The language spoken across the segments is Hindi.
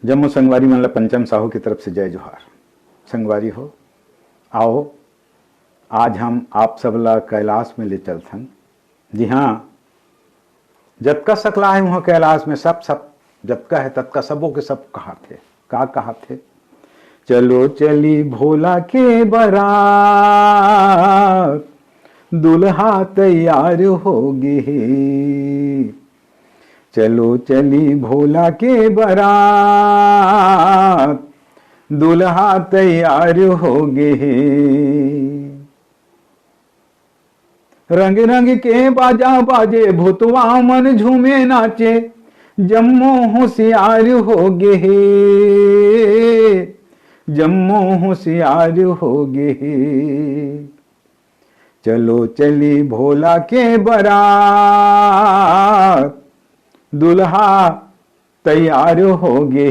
जम्मू संगवारी मंडल पंचम साहू की तरफ से जय जोहार। संगवारी हो आओ, आज हम आप सबला कैलाश में ले चलथन। जी हाँ, जतका सकला है वहाँ कैलाश में सब जतका है ततका सबों के सब कहा थे। का कहा थे? चलो चली भोला के बारात, दुल्हा तैयार होगी। चलो चली भोला के बारात, दुल्हा तैयार होगे। रंग रंग के बाजा बाजे, भूतवा मन झूमे नाचे, जम्मो होशियार होगे। जम्मो होशियार होगे। चलो चली भोला के बारात, दुल्हा तैयार होगे।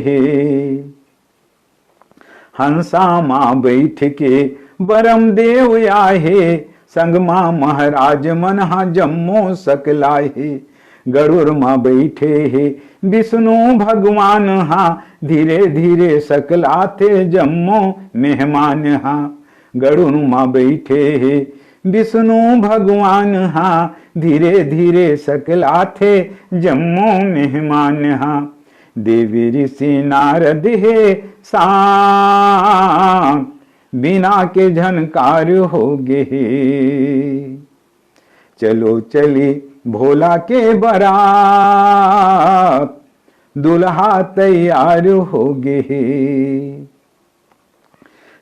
हंसा माँ बैठ के बरम देव आए, संग माँ महाराज मनहा जम्मो सकलाहे। गरुड़ माँ बैठे हे विष्णु भगवान हा, धीरे धीरे सकलाथे जम्मो मेहमान हा। गरुड़ माँ बैठे हे विष्णु भगवान हा, धीरे धीरे सकलाथे जम्मो मेहमान हा। देवी ऋषि नारद हे सांग, बिना के झनकार होगे। चलो चली भोला के बारात, दुल्हा तैयार होगे।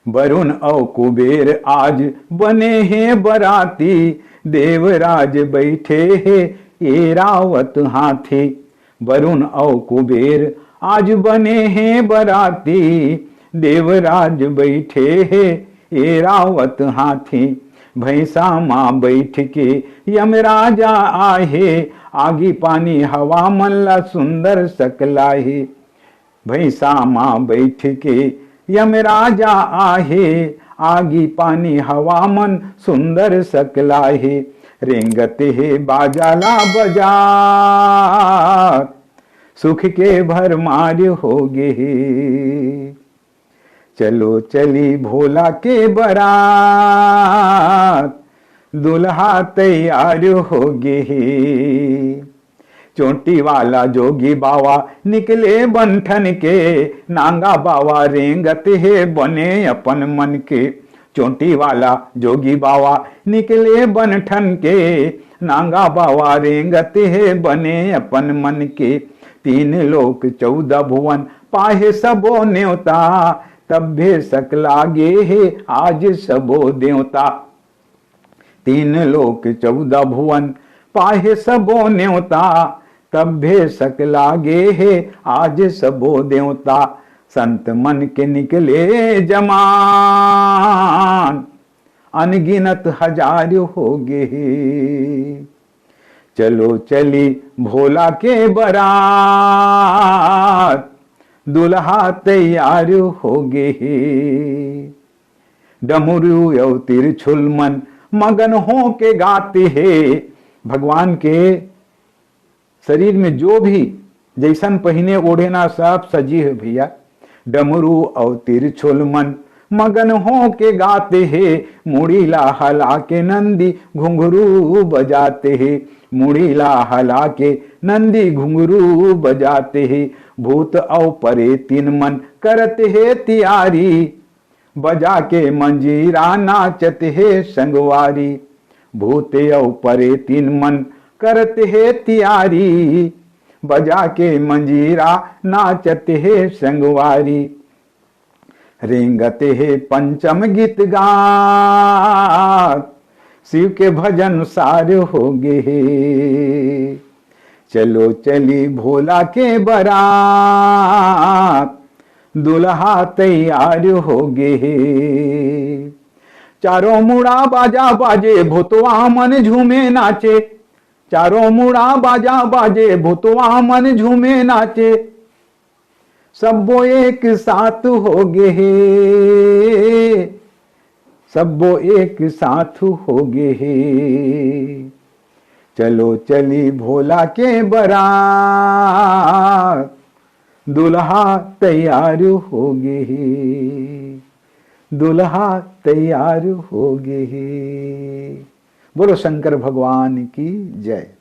वरुण और कुबेर आज बने हैं बराती, देवराज बैठे हैं ऐरावत हाथी। वरुण और कुबेर आज बने हैं बराती, देवराज बैठे हैं ऐरावत हाथी। भैंसा माँ बैठ के यमराजा आहे, आगी पानी हवा मल्ला सुंदर सकलाहे। भैंसा माँ बैठ के यमराजा आहे, आगी पानी हवा मन सुंदर सकलाहे। रेंगते है बाजाला बजार, सुख के भरमार होगे। चलो चली भोला के बारात, दुल्हा तैयार होगे। चोटी वाला जोगी बावा निकले बंठन के, नांगा बावा रेंगत है बने अपन मन के। चोटी वाला जोगी बावा निकले बंठन के, नांगा बावा रेंगत है बने अपन मन के। 3 लोक 14 भुवन पाहे सबो न्योता, तब्बे सकलागे है आज सबो देवता। 3 लोक 14 भुवन पाहे सबो न्योता, तब्बे सकलागे है आज सबो देवता। संत मन के निकले जमान, अनगिनत हजार होगे। चलो चली भोला के बारात, दुल्हा तैयार होगे। डमरू और तिरछुल मन मगन हो के गाते हैं। भगवान के शरीर में जो भी जैसन पहिने ओढ़े ना सब सजी है भैया। डमरू और तिरछुल मन मगन हो के गाते हैं, मुड़ीला हला के नंदी घुंघरू बजाते हैं। मुड़ीला हला के नंदी घुंघरू बजाते हैं। भूत और परे 3 मन करते है तियारी, बजा के मंजीरा नाचते है संगवारी। भूत और परे 3 मन करते है तियारी, बजा के मंजीरा नाचते है संगवारी। रेंगते है पंचम गीत गात, शिव के भजन सार होगे। चलो चली भोला के बारात, दुल्हा तैयार होगे। चारों मुड़ा बाजा बाजे, भूतवा मन झूमे नाचे। चारों मुड़ा बाजा बाजे, भूतवा मन झूमे नाचे। सबो एक साथ होगे। सबो एक साथ होगे। चलो चली भोला के बारात, दुल्हा तैयार हो गए, दुल्हा तैयार हो गए। बोलो शंकर भगवान की जय।